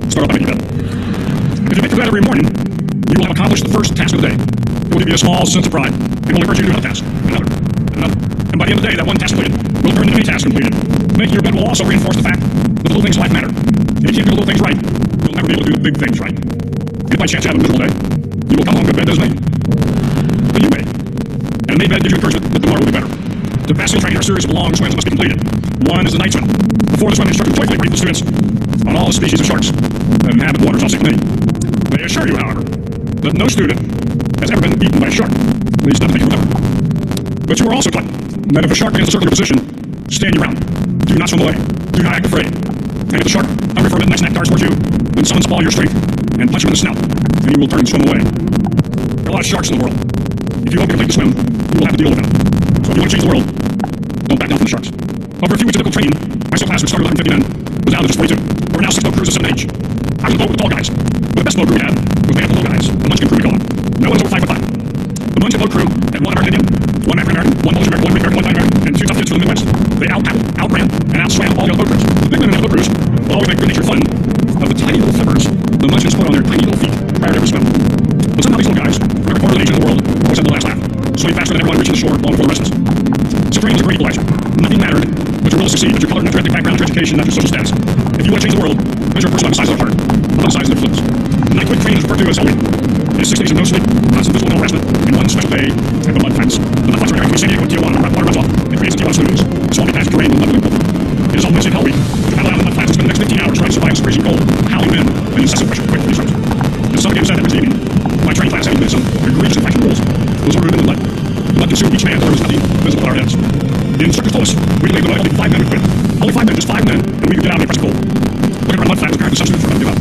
Start off by making bed. If you make the bed every morning, you will have accomplished the first task of the day. It will give you a small sense of pride, and will encourage you to do another task, another, and another. And by the end of the day, that one task completed will turn into many tasks completed. Making your bed will also reinforce the fact that the little things in life matter. If you can't do the little things right, you'll never be able to do the big things right. If by chance you have a miserable day, you will come home to a bed that is made. But you made. And a made bed gives you encouragement that tomorrow will be better. To passing training are a series of long swims that must be completed. One is the night swim. Before the swim, instructors joyfully brief the students on all the species of sharks that inhabit waters off Lake. They assure you, however, that no student has ever been eaten by a shark, at least not to make you remember. But you are also taught that if a shark begins to circle your position, stand your ground. Do not swim away. Do not act afraid. And if the shark, hungry for a midnight snack, darts towards you, then summons all your strength and punch him in the snout, and you will turn and swim away. There are a lot of sharks in the world. If you won't complete the swim, you will have to deal with them. So if you want to change the world, don't back down from the sharks. Over a few weeks of difficult training, my SEAL class, which started with 150 men, was down to just 42. There were now 6 boat crews of 7 age. I was the boat with the tall guys. But the best boat crew we had was made up of the little guys, the Munchkin crew we call them. No one was over 5'5". The Munchkin boat crew had 1 American Indian, 1 African American, 1 Polish American, 1 Greek American, 1 Italian American, and 2 tough kids from the Midwest. They out-paddled, outran, and outswam all the other boat crews. The big men in the boat crews would always make good-natured fun of the tiny little flippers the Munchkins put on their tiny little feet prior to every swim. But somehow these little guys, every quarter of the nation in the world, always had the last laugh, swimming faster than everyone reaching the shore long before the rest of us. Supreme was a great equalizer. Nothing mattered but your will to succeed, not your color, not your ethnic background, not your education, not your social status. If you want to change the world, measure a person on the size of their heart, not on the size of their flips. The night quick training is referred to as Helm. It is 6 days of no sleep, constant physical mental harassment, and 1 special day at the mud flats. The mud flats are between San Diego and Tijuana, where water runs off and creates Tijuana swimming lanes. Small detached terrain with nothing cold. It is all Wednesday Hell Week. To paddle out on the mud flats and spend the next 15 hours trying to survive this freezing cold, howling wind, and incessant pressure quick instructions. The sun game said that Wednesday evening. My training class having been some egregious infraction rules was ordered in the mud. The mud consumed each man until there was nothing visible at our heads. The instructors told us we could leave the mud only 5 men would quit. Only 5 men, just 5 men, and we could get out of the oppressive cold. Looking at our mud flat, apparently some students were going to give up.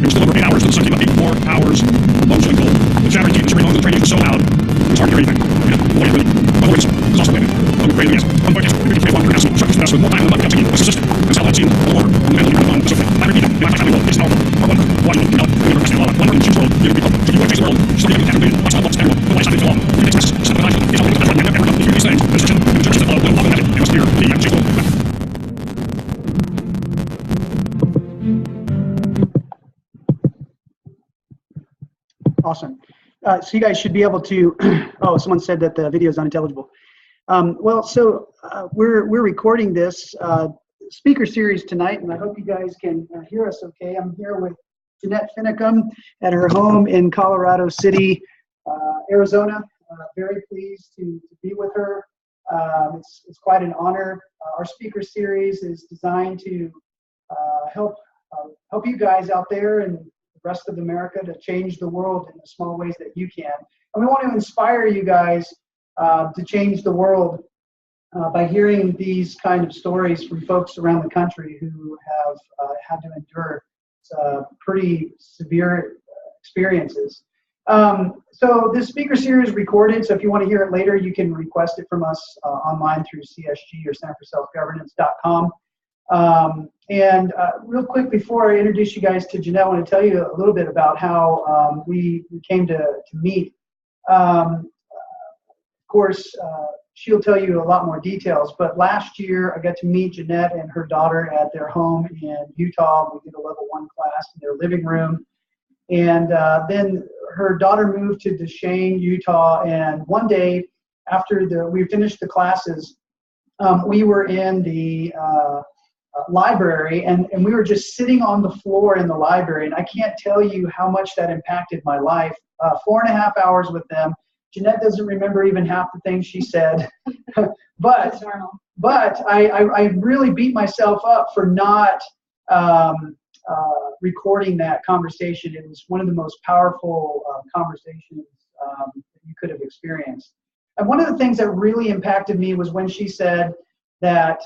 It was still over 8 hours until the sun came up, 8 more hours of long cold. The jabbering teeth and shivering lungs of the training were so loud, it was hard to hear anything. My voice was also blaming. I would pray yes. One point yes. We could walk through house, instructors with us with more time than the mud kept singing. This assistant. That's how I'd seen the Lord. And then the fun, so I repeat it. My family will, it's an album. Our one, watching, you know, we were resting a lot. One word in the world, you people. If you want to change the world, study everything that watch all books, everyone. Put lights on it for long. You can express, set the light on, it's all the time, never come. If you do these things, instruction, and the churches that follow, will love and magic, and must hear, the change the world. Awesome. So you guys should be able to, oh, someone said that the video is unintelligible. We're recording this speaker series tonight, and I hope you guys can hear us okay. I'm here with Jeanette Finicum at her home in Colorado City, Arizona. Very pleased to be with her. It's quite an honor. Our speaker series is designed to help you guys out there and the rest of America to change the world in the small ways that you can. And we want to inspire you guys to change the world by hearing these kind of stories from folks around the country who have had to endure pretty severe experiences. So this speaker series is recorded, so if you want to hear it later, you can request it from us online through CSG or centerforselfgovernance.com. Real quick, before I introduce you guys to Jeanette, I want to tell you a little bit about how we came to meet. Of course, she'll tell you a lot more details, but last year I got to meet Jeanette and her daughter at their home in Utah. We did a level 1 class in their living room. And then her daughter moved to Duchesne, Utah, and one day after we finished the classes, we were in the library, and we were just sitting on the floor in the library, and I can't tell you how much that impacted my life. 4.5 hours with them. Jeanette doesn't remember even half the things she said, but I really beat myself up for not recording that conversation. It was one of the most powerful conversations that you could have experienced. And one of the things that really impacted me was when she said that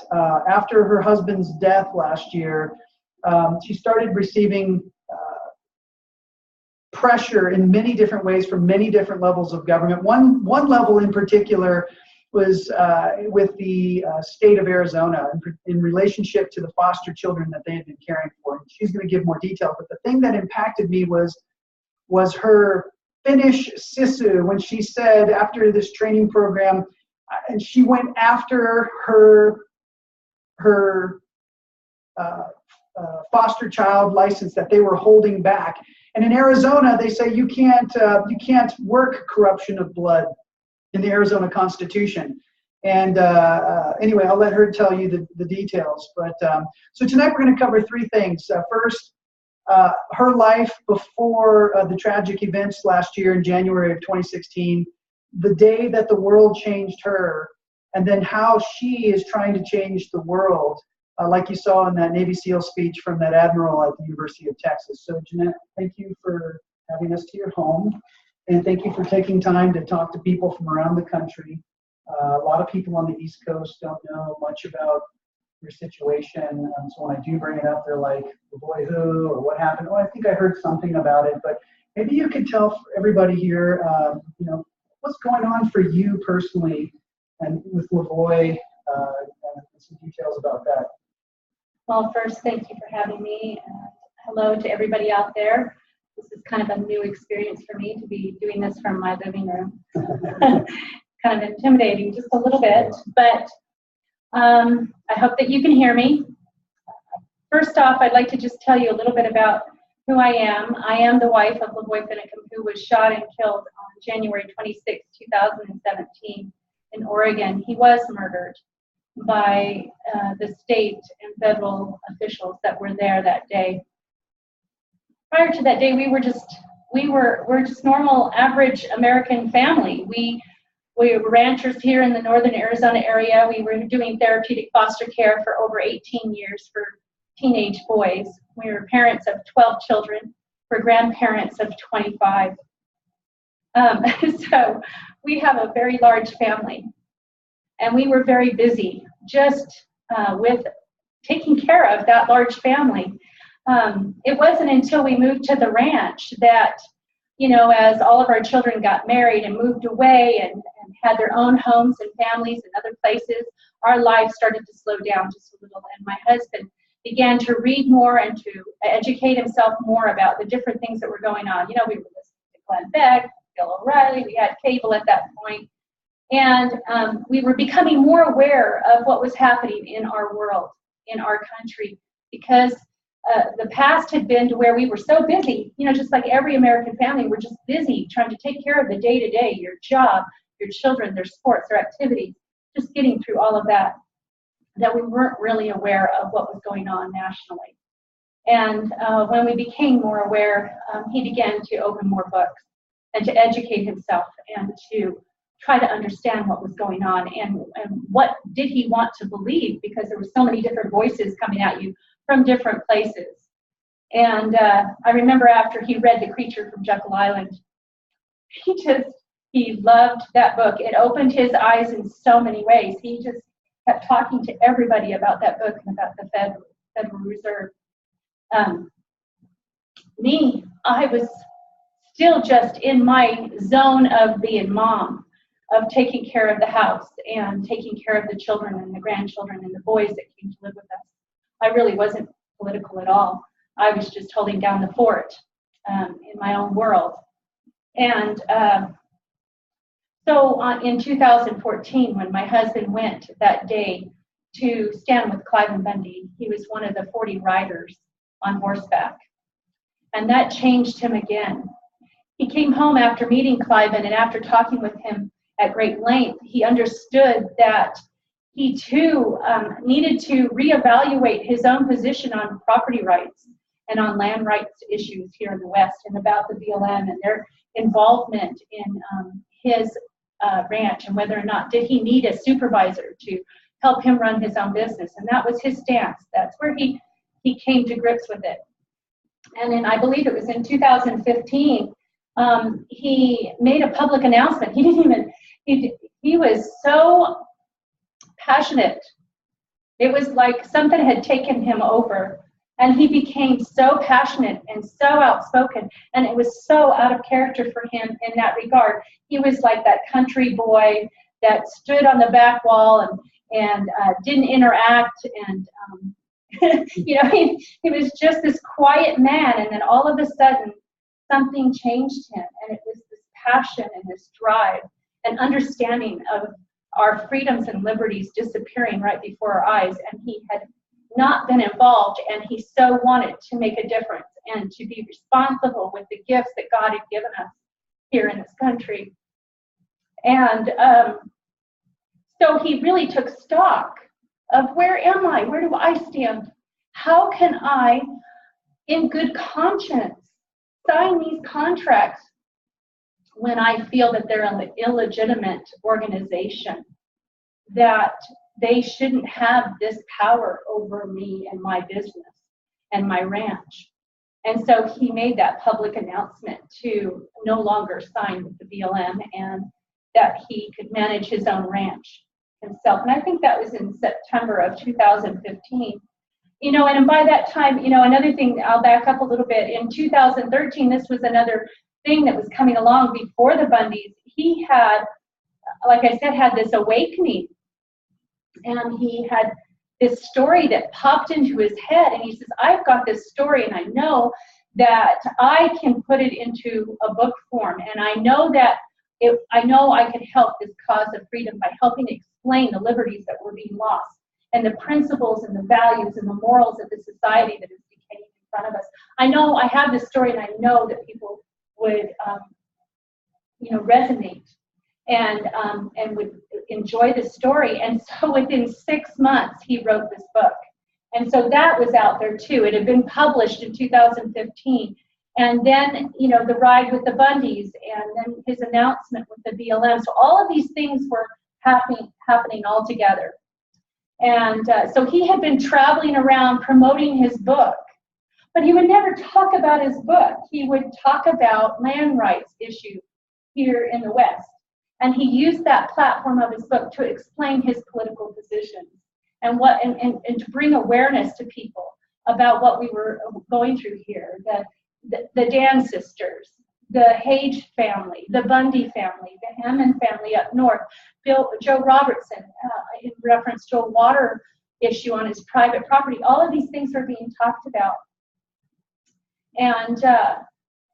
after her husband's death last year, she started receiving pressure in many different ways from many different levels of government. One level in particular was with the state of Arizona in relationship to the foster children that they had been caring for. And she's going to give more detail, but the thing that impacted me was her Finnish sisu, when she said after this training program, and she went after her foster child license that they were holding back. And in Arizona, they say you can't work corruption of blood in the Arizona Constitution. And anyway, I'll let her tell you the details. But so tonight we're going to cover three things. First, her life before the tragic events last year in January of 2016, the day that the world changed her, and then how she is trying to change the world, like you saw in that Navy SEAL speech from that admiral at the University of Texas. So Jeanette, thank you for having us to your home, and thank you for taking time to talk to people from around the country. A lot of people on the East Coast don't know much about your situation, so when I do bring it up, they're like, "Boy, who or what happened?" Oh, I think I heard something about it, but maybe you could tell everybody here, what's going on for you personally, and with Lavoy, and some details about that. Well, first, thank you for having me, and hello to everybody out there. This is kind of a new experience for me to be doing this from my living room. Kind of intimidating just a little bit, but I hope that you can hear me. First off, I'd like to just tell you a little bit about who I am. I am the wife of Lavoy Finicum, who was shot and killed on January 26, 2017 in Oregon. He was murdered by the state and federal officials that were there that day. Prior to that day, we're just normal, average American family. We were ranchers here in the northern Arizona area. We were doing therapeutic foster care for over 18 years for teenage boys. We were parents of 12 children. We're grandparents of 25. So we have a very large family. And we were very busy just with taking care of that large family. It wasn't until we moved to the ranch that, as all of our children got married and moved away and had their own homes and families and other places, our lives started to slow down just a little. And my husband began to read more and to educate himself more about the different things that were going on. We were listening to Glenn Beck, Bill O'Reilly, we had cable at that point. And we were becoming more aware of what was happening in our world, in our country, because the past had been to where we were so busy, just like every American family, we're just busy trying to take care of the day-to-day, your job, your children, their sports, their activities, just getting through all of that we weren't really aware of what was going on nationally. And when we became more aware, he began to open more books and to educate himself and to try to understand what was going on and what did he want to believe, because there were so many different voices coming at you from different places. And I remember after he read The Creature from Jekyll Island, he loved that book. It opened his eyes in so many ways. He just kept talking to everybody about that book and about the Federal Reserve. I was still just in my zone of being mom, of taking care of the house and taking care of the children and the grandchildren and the boys that came to live with us. I really wasn't political at all. I was just holding down the fort in my own world. And so in 2014, when my husband went that day to stand with Cliven Bundy, he was one of the 40 riders on horseback. And that changed him again. He came home after meeting Cliven, and after talking with him at great length, he understood that he too needed to reevaluate his own position on property rights and on land rights issues here in the West, and about the BLM and their involvement in his ranch, and whether or not did he need a supervisor to help him run his own business. And that was his stance. That's where he came to grips with it. And then I believe it was in 2015, he made a public announcement. He was so passionate. It was like something had taken him over, and he became so passionate and so outspoken, and it was so out of character for him in that regard. He was like that country boy that stood on the back wall and didn't interact, and he was just this quiet man. And then all of a sudden something changed him, and it was this passion and this drive and understanding of our freedoms and liberties disappearing right before our eyes. And he had not been involved, and he so wanted to make a difference and to be responsible with the gifts that God had given us here in this country. And so he really took stock of, where am I? Where do I stand? How can I, in good conscience, sign these contracts when I feel that they're an illegitimate organization, that they shouldn't have this power over me and my business and my ranch? And so he made that public announcement to no longer sign with the BLM, and that he could manage his own ranch himself. And I think that was in September of 2015. You know, and by that time, you know, another thing, I'll back up a little bit. In 2013, this was another thing that was coming along before the Bundys. He had, like I said, had this awakening. And he had this story that popped into his head. And he says, I've got this story, and I know that I can put it into a book form. And I know that I know I could help this cause of freedom by helping explain the liberties that were being lost, and the principles and the values and the morals of the society that is decaying in front of us. I know I have this story, and I know that people would, you know, resonate and would enjoy the story. And so within 6 months, he wrote this book. And so that was out there too. It had been published in 2015. And then, you know, the ride with the Bundys, and then his announcement with the BLM. So all of these things were happening all together. And so he had been traveling around promoting his book, but he would never talk about his book. He would talk about land rights issues here in the West. And he used that platform of his book to explain his political positions and to bring awareness to people about what we were going through here. The Dan sisters, the Hage family, the Bundy family, the Ammon family up north, Joe Robertson, in reference to a water issue on his private property. All of these things were being talked about. And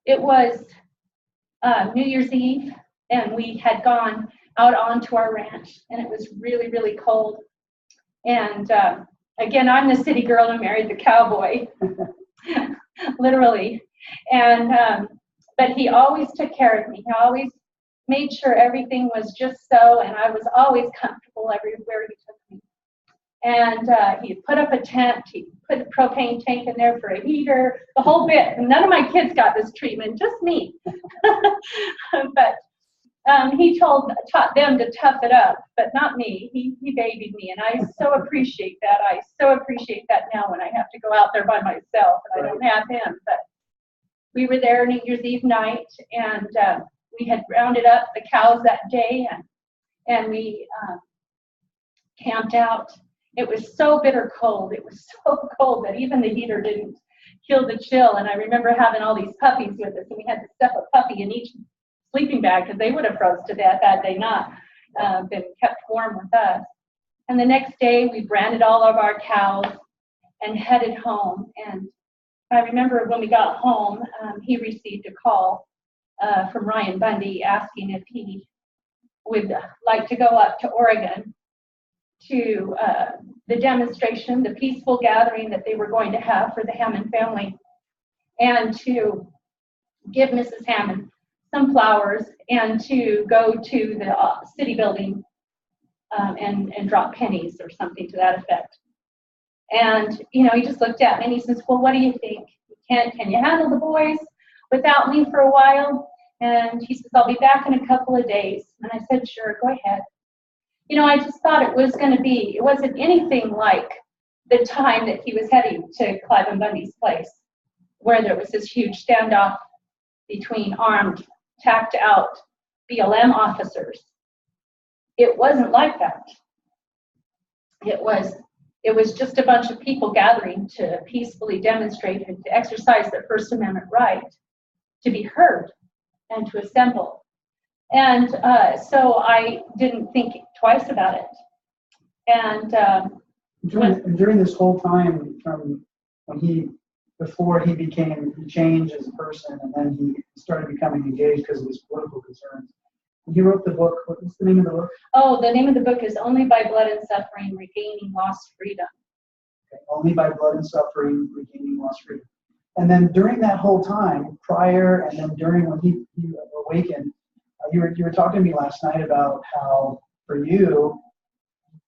it was New Year's Eve, and we had gone out onto our ranch, and it was really, really cold. And again, I'm the city girl who married the cowboy, literally. And but he always took care of me. He always made sure everything was just so, and I was always comfortable everywhere he took me. And he put up a tent. He put a propane tank in there for a heater, the whole bit. And none of my kids got this treatment, just me. But he taught them to tough it up, but not me. He babied me, and I so appreciate that. I so appreciate that now when I have to go out there by myself and I don't have him. But we were there New Year's Eve night, and we had rounded up the cows that day, and we camped out. It was so bitter cold. It was so cold that even the heater didn't kill the chill. And I remember having all these puppies with us, and we had to stuff a puppy in each sleeping bag because they would have froze to death had they not been kept warm with us. And the next day, we branded all of our cows and headed home. And I remember when we got home, he received a call from Ryan Bundy asking if he would like to go up to Oregon to the demonstration, the peaceful gathering that they were going to have for the Hammond family, and to give Mrs. Hammond some flowers, and to go to the city building and drop pennies or something to that effect. And, you know, he just looked at me and he says, well, what do you think? Can you handle the boys without me for a while? And he says, I'll be back in a couple of days. And I said, sure, go ahead. You know, I just thought it wasn't anything like the time that he was heading to Cliven Bundy's place, where there was this huge standoff between armed, tacked out BLM officers. It wasn't like that. It was just a bunch of people gathering to peacefully demonstrate and to exercise their First Amendment right to be heard and to assemble. And so I didn't think twice about it. And during this whole time, from before he changed as a person, and then he started becoming engaged because of his political concerns. He wrote the book. What's the name of the book? Oh, the name of the book is Only by Blood and Suffering, Regaining Lost Freedom. Okay? Only by blood and suffering regaining lost freedom. And then during that whole time, prior and then during when he awakened, you were talking to me last night about how for you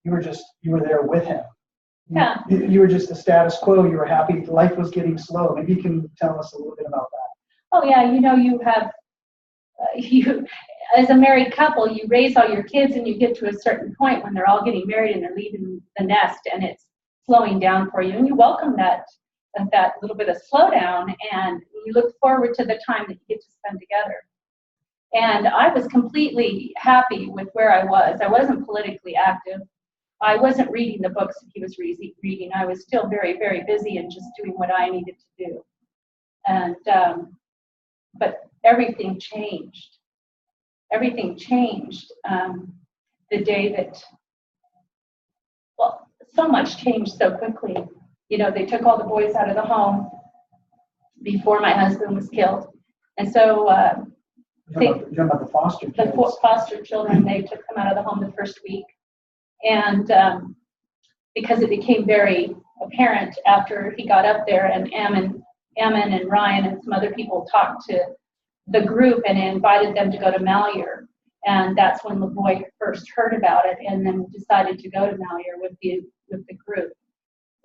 were there with him. Yeah. You were just the status quo. You were happy. Life was getting slow. Maybe you can tell us a little bit about that. Oh yeah, you have you as a married couple, you raise all your kids, and you get to a certain point when they're all getting married and they're leaving the nest, and it's slowing down for you, and you welcome that little bit of slowdown, and you look forward to the time that you get to spend together. And I was completely happy with where I was. I wasn't politically active. I wasn't reading the books that he was reading. I was still very, very busy and just doing what I needed to do. And but everything changed. Everything changed the day that, well, so much changed so quickly. They took all the boys out of the home before my husband was killed. And so You're talking about the foster kids. the foster children, they took them out of the home the first week. And because it became very apparent after he got up there, and Ammon and Ryan and some other people talked to the group and invited them to go to Malheur. And that's when Lavoy first heard about it, and then decided to go to Malheur with the group.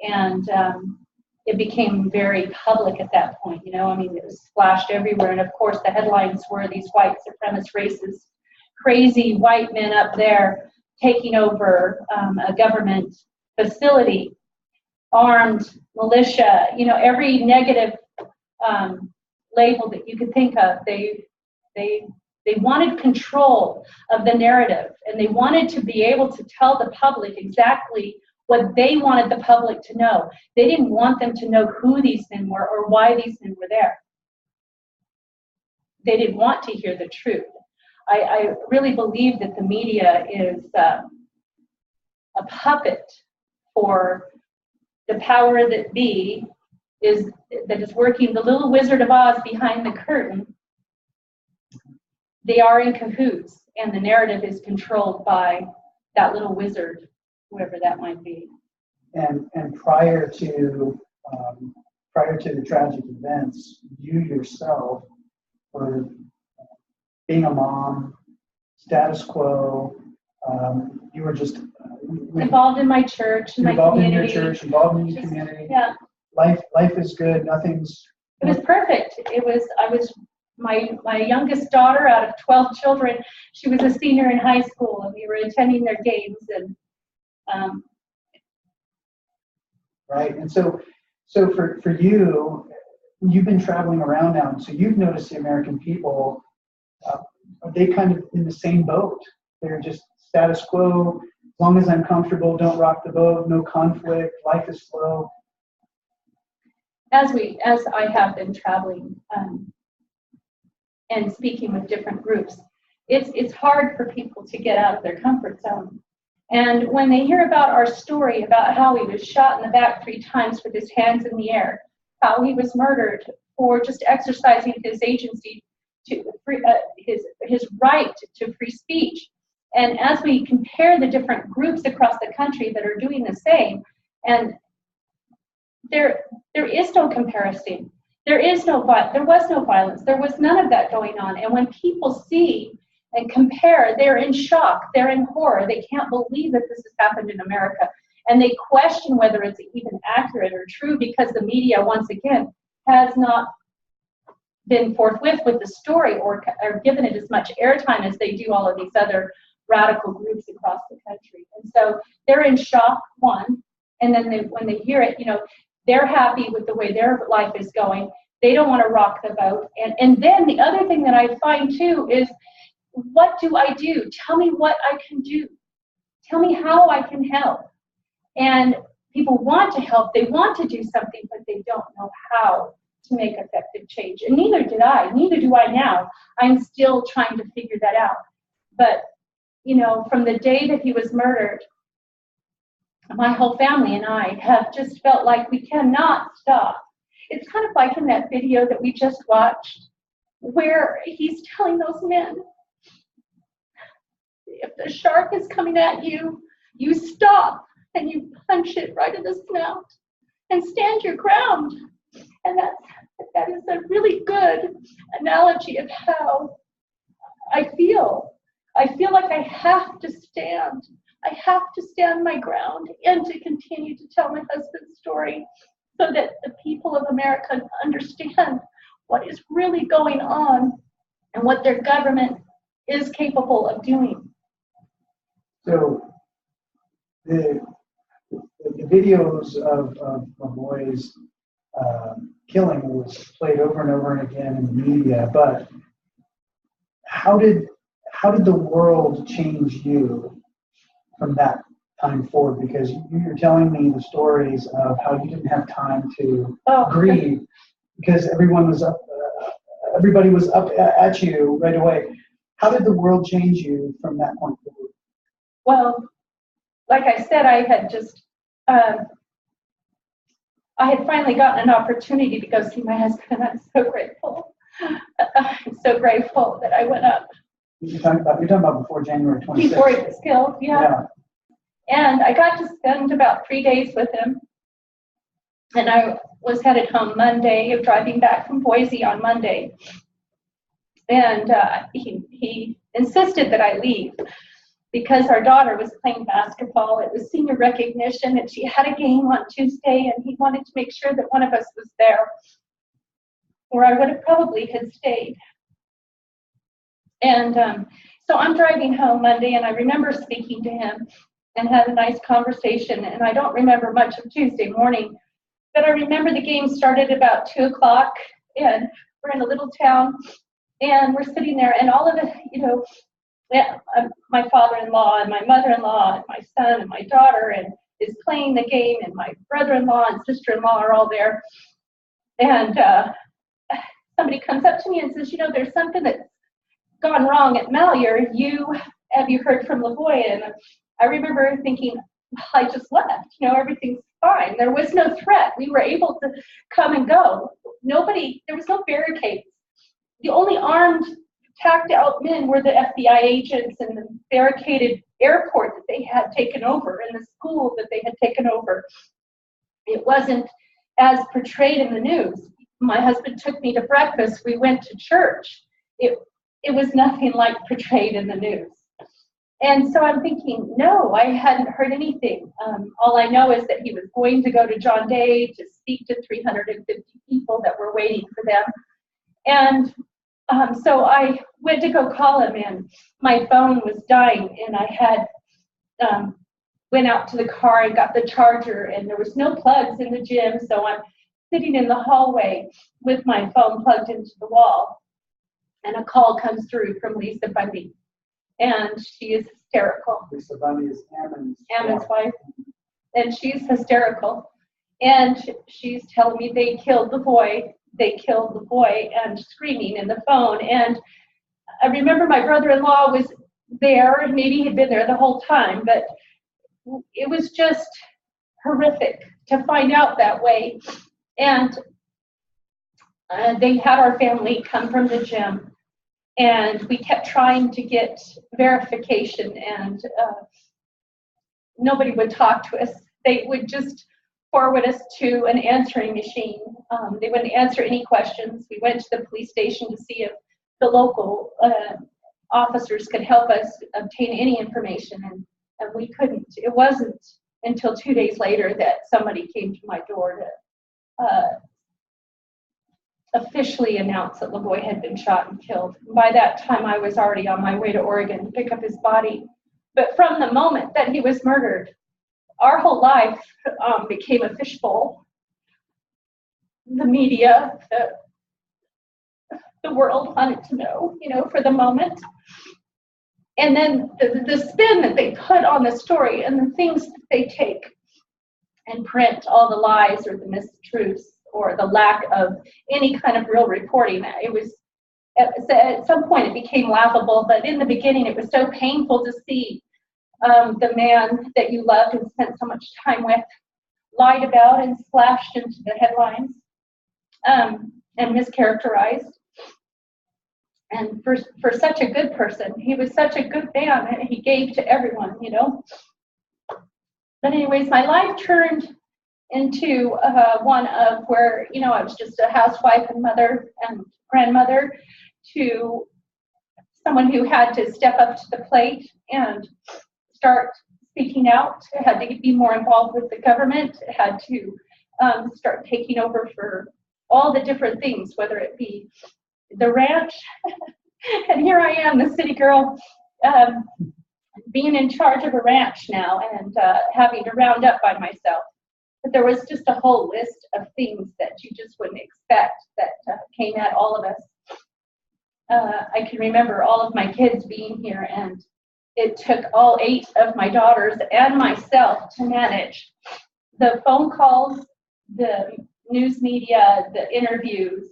And it became very public at that point. It was splashed everywhere. And of course, the headlines were these white supremacist racist, crazy white men up there taking over a government facility, armed militia, every negative label that you could think of. They wanted control of the narrative, and they wanted to be able to tell the public exactly what they wanted the public to know. They didn't want them to know who these men were or why these men were there. They didn't want to hear the truth. I really believe that the media is a puppet for the power that be that is working the little Wizard of Oz behind the curtain. They are in cahoots, and the narrative is controlled by that little wizard, whoever that might be. And prior to the tragic events, you yourself were being a mom, status quo. You were just involved in my church, involved in your church, involved in your community. Yeah. Life is good. Nothing's. It was perfect. I was my youngest daughter out of 12 children. She was a senior in high school, and we were attending their games. And right. And so for you, you've been traveling around now, and so you've noticed the American people. Are they kind of in the same boat? They're just status quo. As long as I'm comfortable, don't rock the boat. No conflict. Life is slow. As I have been traveling and speaking with different groups, it's hard for people to get out of their comfort zone. And when they hear about our story, about how he was shot in the back 3 times with his hands in the air, how he was murdered for just exercising his agency to his right to free speech, and as we compare the different groups across the country that are doing the same, and there is no comparison. There was no violence. There was none of that going on. And when people see and compare, they're in shock. They're in horror. They can't believe that this has happened in America. And they question whether it's even accurate or true, because the media, once again, has not been forthwith with the story or given it as much airtime as they do all of these other radical groups across the country. And so they're in shock, one, and then when they hear it, they're happy with the way their life is going. They don't want to rock the boat. And then the other thing that I find too is, what do I do? Tell me what I can do. Tell me how I can help. And people want to help. They want to do something, but they don't know how to make effective change. And neither did I. Neither do I now. I'm still trying to figure that out. But, from the day that he was murdered, my whole family and I have just felt like we cannot stop. It's kind of like in that video that we just watched, where he's telling those men, if the shark is coming at you, you stop and you punch it right in the snout. and stand your ground. And that is a really good analogy of how I feel. I feel like I have to stand. I have to stand my ground and to continue to tell my husband's story so that the people of America understand what is really going on and what their government is capable of doing. So the videos of Lavoy's killing was played over and over and again in the media, but how did the world change you from that time forward? Because you're telling me the stories of how you didn't have time to grieve because everybody was up at you right away. How did the world change you from that point forward? Well, like I said, I had just I had finally gotten an opportunity to go see my husband, and I'm so grateful. I'm so grateful that I went up. You're talking about before January 26th. Before he was killed, yeah. And I got to spend about 3 days with him. And I was headed home Monday, driving back from Boise on Monday. And he insisted that I leave because our daughter was playing basketball. It was senior recognition, and she had a game on Tuesday, and he wanted to make sure that one of us was there, or I would have probably had stayed. And so I'm driving home Monday, and I remember speaking to him and had a nice conversation, and I don't remember much of Tuesday morning, but I remember the game started about 2 o'clock, and we're in a little town, and we're sitting there, and all of it, my father-in-law and my mother-in-law and my son and my daughter and is playing the game, and my brother-in-law and sister-in-law are all there. And somebody comes up to me and says, there's something that's gone wrong at Malheur. Have you heard from Lavoy? And I remember thinking, I just left. Everything's fine. There was no threat. We were able to come and go. There was no barricades. The only armed, tacked out men were the FBI agents and the barricaded airport that they had taken over and the school that they had taken over. It wasn't as portrayed in the news. My husband took me to breakfast. We went to church. It was nothing like portrayed in the news. And so I'm thinking, no, I hadn't heard anything. All I know is that he was going to go to John Day to speak to 350 people that were waiting for them. And so I went to go call him, and my phone was dying, and I had went out to the car and got the charger, and there was no plugs in the gym, so I'm sitting in the hallway with my phone plugged into the wall, and a call comes through from Lisa Bundy, and she is hysterical. Lisa Bundy is Ammon's wife, and she's hysterical, and she's telling me they killed the boy, and screaming in the phone. And I remember my brother-in-law was there, and maybe he'd been there the whole time, but it was just horrific to find out that way. And they had our family come from the gym, and we kept trying to get verification, and nobody would talk to us. They would just forward us to an answering machine. They wouldn't answer any questions. We went to the police station to see if the local officers could help us obtain any information, and we couldn't. It wasn't until 2 days later that somebody came to my door to officially announce that Lavoy had been shot and killed. By that time, I was already on my way to Oregon to pick up his body. But from the moment that he was murdered, our whole life became a fishbowl. The media, the world wanted to know, for the moment. And then the spin that they put on the story and the things that they take and print, all the lies or the mistruths or the lack of any kind of real reporting. It was, at some point it became laughable, but in the beginning it was so painful to see the man that you loved and spent so much time with lied about and splashed into the headlines and mischaracterized. And for such a good person, he was such a good man, and he gave to everyone, But anyways, my life turned into one of where, you know, I was just a housewife and mother and grandmother to someone who had to step up to the plate and start speaking out. It had to be more involved with the government. It had to start taking over for all the different things, whether it be the ranch. And here I am, the city girl, being in charge of a ranch now and having to round up by myself. But there was just a whole list of things that you just wouldn't expect that came at all of us. I can remember all of my kids being here, and it took all 8 of my daughters and myself to manage the phone calls, the news media, the interviews,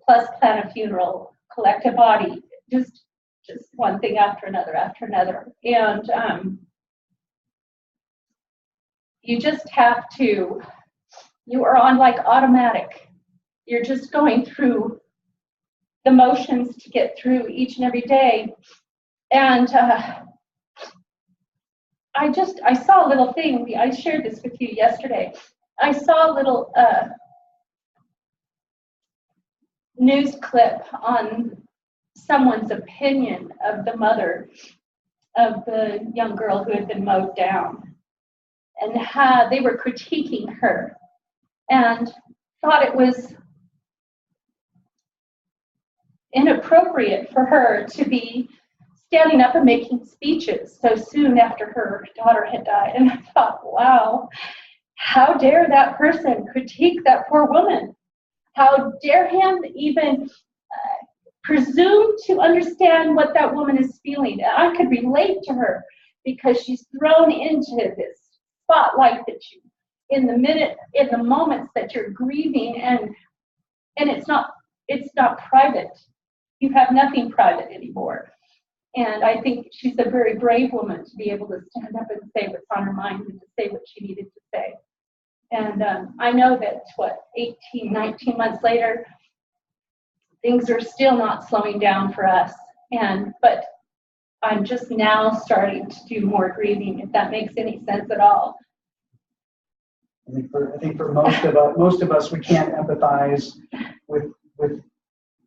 plus plan a funeral, collect a body, just one thing after another. And you just have to, you are on like automatic. You're just going through the motions to get through each and every day. And I saw a little thing, I shared this with you yesterday. I saw a little news clip on someone's opinion of the mother of the young girl who had been mowed down, and how they were critiquing her and thought it was inappropriate for her to be standing up and making speeches so soon after her daughter had died. And I thought, wow, how dare that person critique that poor woman? How dare him even presume to understand what that woman is feeling? And I could relate to her because she's thrown into this spotlight that you, in the moments that you're grieving, and it's not private. You have nothing private anymore. And I think she's a very brave woman to be able to stand up and say what's on her mind and to say what she needed to say. And I know that, 18, 19 months later, things are still not slowing down for us. But I'm just now starting to do more grieving, if that makes any sense at all. I think for most of us, we can't empathize with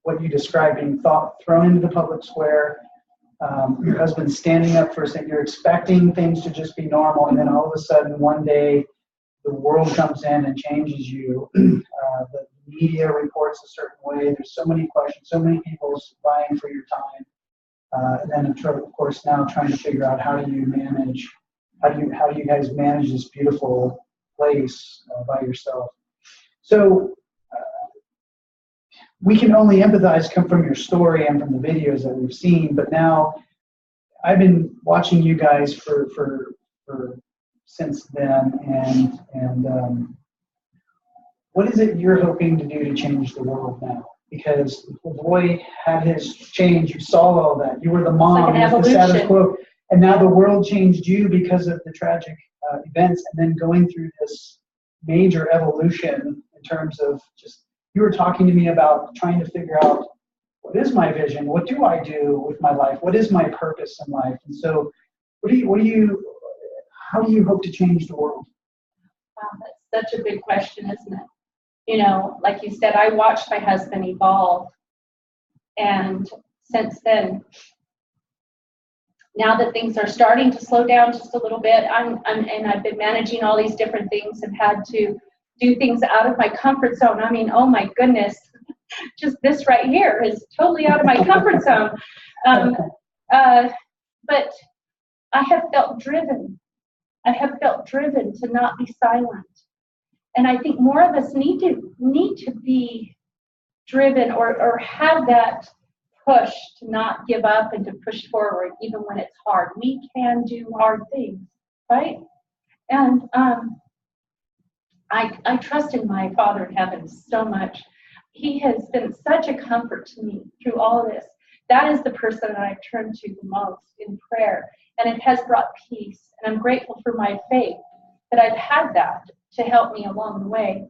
what you described, being thrown into the public square. Your husband standing up for a second. You're expecting things to just be normal, and then all of a sudden, one day, the world comes in and changes you. The media reports a certain way. There's so many questions, so many people vying for your time. And then, of course, now trying to figure out how do you guys manage this beautiful place by yourself. So we can only empathize come from your story and from the videos that we've seen. But now I've been watching you guys for since then, and what is it you're hoping to do to change the world now? Because Lavoy had his change. You saw all that. You were the mom, like the status quo, and now the world changed you because of the tragic events, and then going through this major evolution in terms of just, you were talking to me about trying to figure out, what is my vision? What do I do with my life? What is my purpose in life? And so how do you hope to change the world? Wow, that's such a big question, isn't it? You know, like you said, I watched my husband evolve. And since then, now that things are starting to slow down just a little bit, I've been managing all these different things and had to do things out of my comfort zone. I mean, oh my goodness, just this right here is totally out of my comfort zone. But I have felt driven. I have felt driven to not be silent. And I think more of us need to be driven or have that push to not give up and to push forward even when it's hard. We can do hard things, right? And I trust in my Father in heaven so much. He has been such a comfort to me through all of this. That is the person that I've turned to the most in prayer. And it has brought peace. And I'm grateful for my faith that I've had that to help me along the way.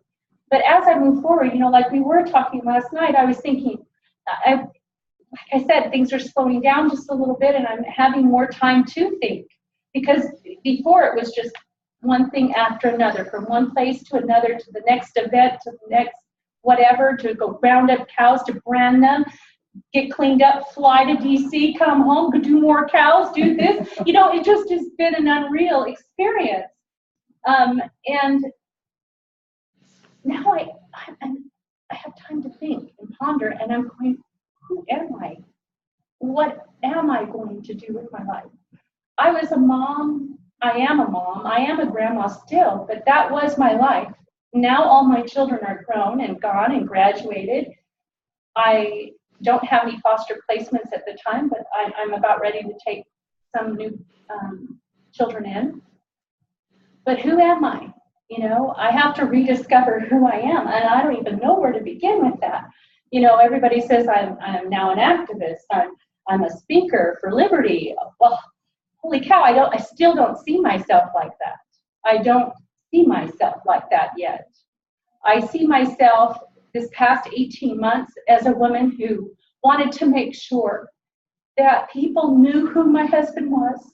But as I move forward, you know, like we were talking last night, I was thinking, like I said, things are slowing down just a little bit, and I'm having more time to think. Because before it was just one thing after another, from one place to another, to the next event, to the next whatever, to go round up cows, to brand them, get cleaned up, fly to DC, come home, go do more cows, do this. You know, it just has been an unreal experience. And now I have time to think and ponder, and I'm going, who am I? What am I going to do with my life? I was a mom. I am a mom. I am a grandma still, but that was my life. Now all my children are grown and gone and graduated. I don't have any foster placements at the time, but I'm about ready to take some new children in. But who am I? You know, I have to rediscover who I am, and I don't even know where to begin with that. You know, everybody says I'm now an activist. I'm a speaker for liberty. Well, holy cow! I still don't see myself like that. I don't see myself like that yet. I see myself this past 18 months as a woman who wanted to make sure that people knew who my husband was,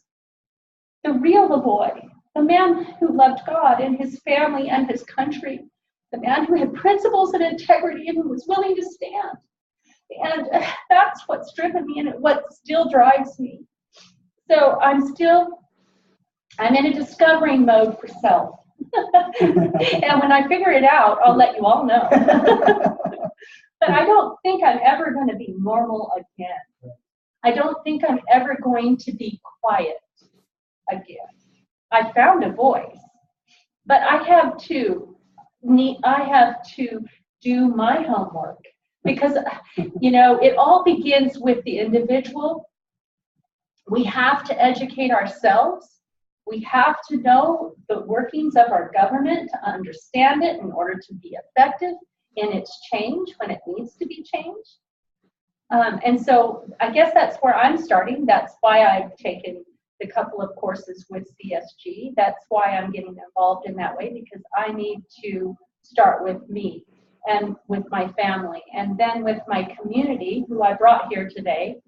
the real Lavoy, the man who loved God and his family and his country, the man who had principles and integrity and who was willing to stand. And that's what's driven me and what still drives me. So I'm in a discovering mode for self. And when I figure it out, I'll let you all know. But I don't think I'm ever going to be normal again. I don't think I'm ever going to be quiet again. I found a voice, but I have to do my homework, because, you know, it all begins with the individual. We have to educate ourselves. We have to know the workings of our government to understand it in order to be effective in its change when it needs to be changed. And so I guess that's where I'm starting. That's why I've taken the couple of courses with CSG. That's why I'm getting involved in that way, because I need to start with me and with my family, and then with my community, who I brought here today.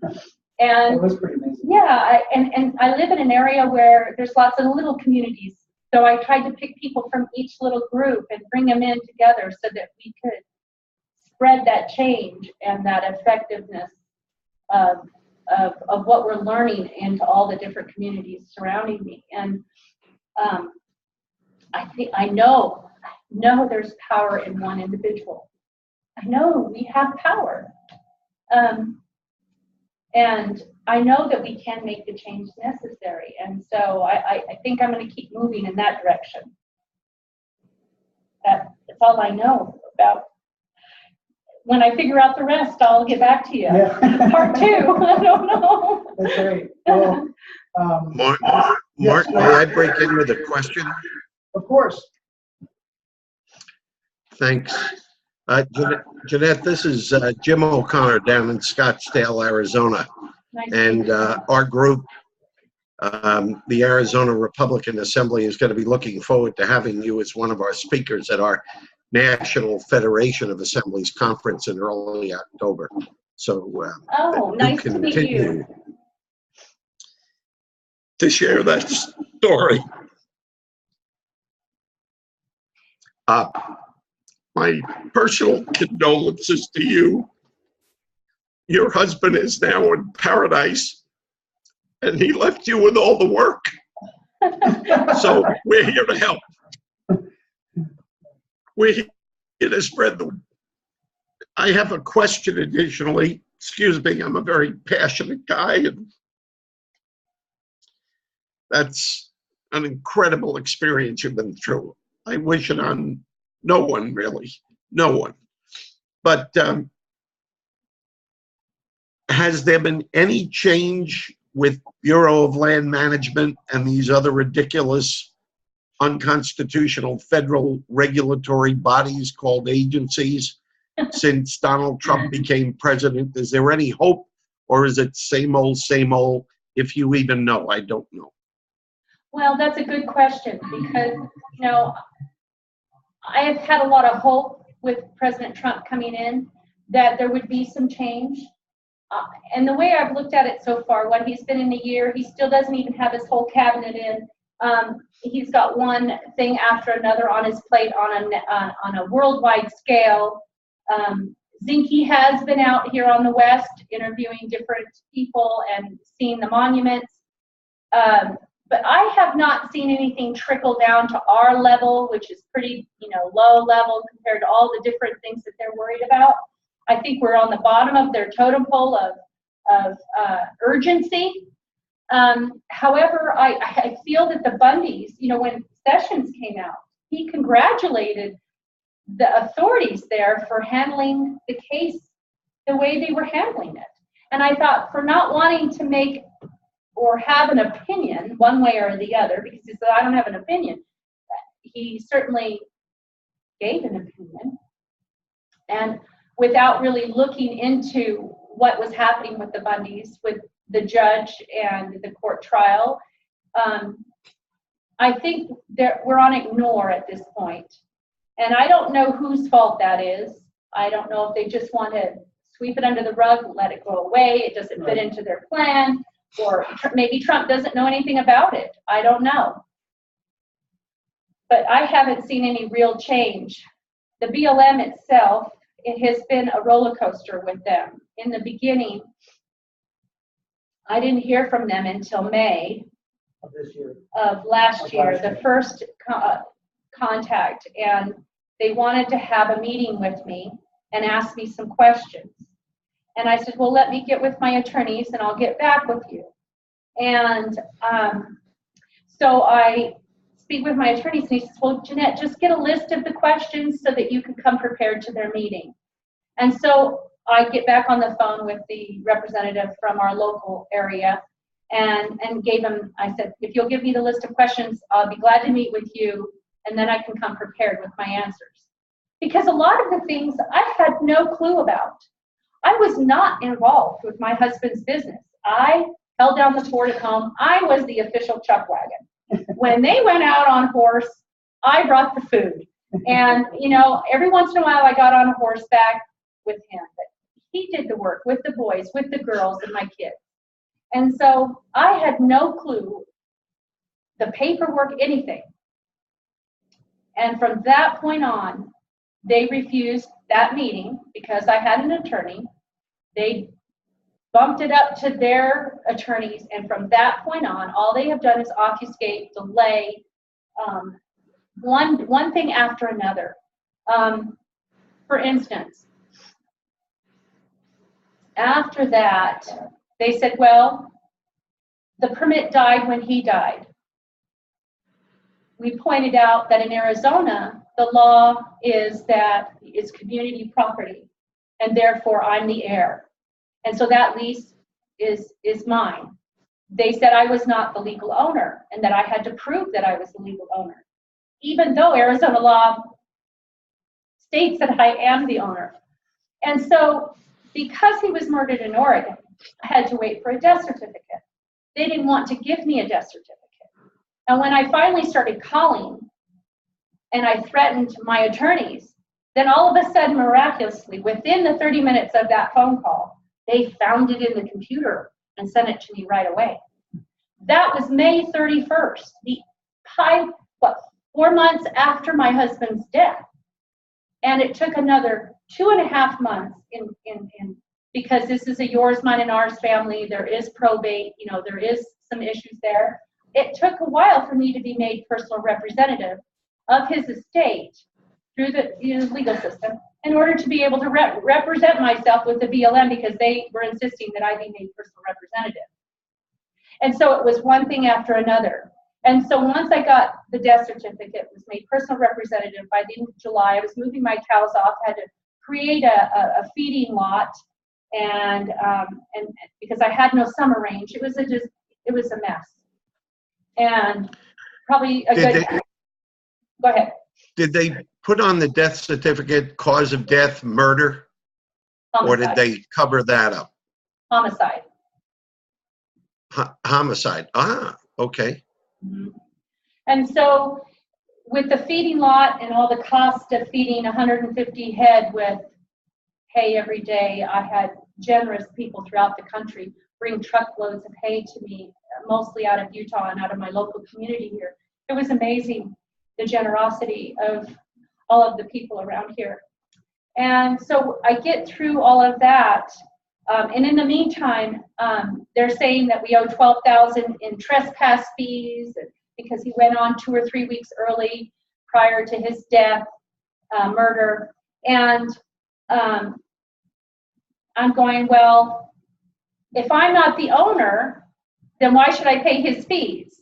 And that was pretty amazing. Yeah, and I live in an area where there's lots of little communities. So I tried to pick people from each little group and bring them in together so that we could spread that change and that effectiveness of what we're learning into all the different communities surrounding me. And I know there's power in one individual. I know we have power. And I know that we can make the change necessary. And so I think I'm going to keep moving in that direction. That's all I know about. When I figure out the rest, I'll get back to you. Yeah. Part 2, I don't know. That's great. Well, Mark, yes, may I break in with a question? of course. Thanks. Jeanette, this is Jim O'Connor down in Scottsdale, Arizona. Nice. And our group, the Arizona Republican Assembly, is going to be looking forward to having you as one of our speakers at our National Federation of Assemblies Conference in early October. So Nice to meet you. To share that story. My personal condolences to you. Your husband is now in paradise, and he left you with all the work. So we're here to help. We're here to spread the. I have a question additionally. Excuse me, I'm a very passionate guy, and that's an incredible experience you've been through. I wish it on no one, really, no one. But has there been any change with Bureau of Land Management and these other ridiculous, unconstitutional federal regulatory bodies called agencies since Donald Trump became president? Is there any hope, or is it same old, if you even know? I don't know. Well, that's a good question, because, you know, I have had a lot of hope with President Trump coming in that there would be some change. And the way I've looked at it so far, when he's been in a year, he still doesn't even have his whole cabinet in. He's got one thing after another on his plate on a worldwide scale. Zinke has been out here on the West interviewing different people and seeing the monuments. But I have not seen anything trickle down to our level, which is pretty, low level compared to all the different things that they're worried about. I think we're on the bottom of their totem pole of urgency. However, I feel that the Bundys, when Sessions came out, he congratulated the authorities there for handling the case the way they were handling it. And I thought, for not wanting to make or have an opinion one way or the other, because he said, I don't have an opinion, he certainly gave an opinion. And without really looking into what was happening with the Bundys, with the judge and the court trial, I think we're on ignore at this point. And I don't know whose fault that is. I don't know if they just want to sweep it under the rug, let it go away, it doesn't fit into their plan, or maybe Trump doesn't know anything about it. I don't know. But I haven't seen any real change. The BLM itself, it has been a roller coaster with them. In the beginning, I didn't hear from them until May Of this year. of last year, the first contact, and they wanted to have a meeting with me and ask me some questions. And I said, well, let me get with my attorneys and I'll get back with you. And so I speak with my attorneys, and he says, well, Jeanette, just get a list of the questions so that you can come prepared to their meeting. And so I get back on the phone with the representative from our local area and gave him, I said, if you'll give me the list of questions, I'll be glad to meet with you, and then I can come prepared with my answers. Because a lot of the things I had no clue about. I was not involved with my husband's business. I held down the fort at home. I was the official chuck wagon. When they went out on horse, I brought the food. And, every once in a while I got on horseback with him. But he did the work with the boys, with the girls, and my kids. And so I had no clue, the paperwork, anything. And from that point on, they refused that meeting because I had an attorney. They bumped it up to their attorneys, and from that point on, all they have done is obfuscate, delay, one thing after another. For instance, after that, they said, well, the permit died when he died. We pointed out that in Arizona, the law is that it's community property, and therefore I'm the heir. And so that lease is mine. They said I was not the legal owner and that I had to prove that I was the legal owner, even though Arizona law states that I am the owner. And so because he was murdered in Oregon, I had to wait for a death certificate. They didn't want to give me a death certificate. And when I finally started calling and I threatened my attorneys, then all of a sudden, miraculously, within the 30 minutes of that phone call, they found it in the computer and sent it to me right away. That was May 31st, 4 months after my husband's death. And it took another 2.5 months because this is a yours, mine, and ours family. There is probate, there is some issues there. It took a while for me to be made personal representative of his estate through the legal system in order to be able to represent myself with the BLM, because they were insisting that I be made personal representative. And so it was one thing after another. And so once I got the death certificate, was made personal representative by the end of July. I was moving my cows off, had to create a feeding lot, and because I had no summer range, it was a mess. And probably go ahead. Did they put on the death certificate cause of death murder? Homicide. Or did they cover that up? Homicide. Homicide. Ah, okay. Mm-hmm. And so with the feeding lot and all the cost of feeding 150 head with hay every day, I had generous people throughout the country bring truckloads of hay to me, mostly out of Utah and out of my local community here. It was amazing, the generosity of all of the people around here. And so I get through all of that. And in the meantime, they're saying that we owe $12,000 in trespass fees because he went on 2 or 3 weeks early prior to his death, murder. And I'm going, well, if I'm not the owner, then why should I pay his fees?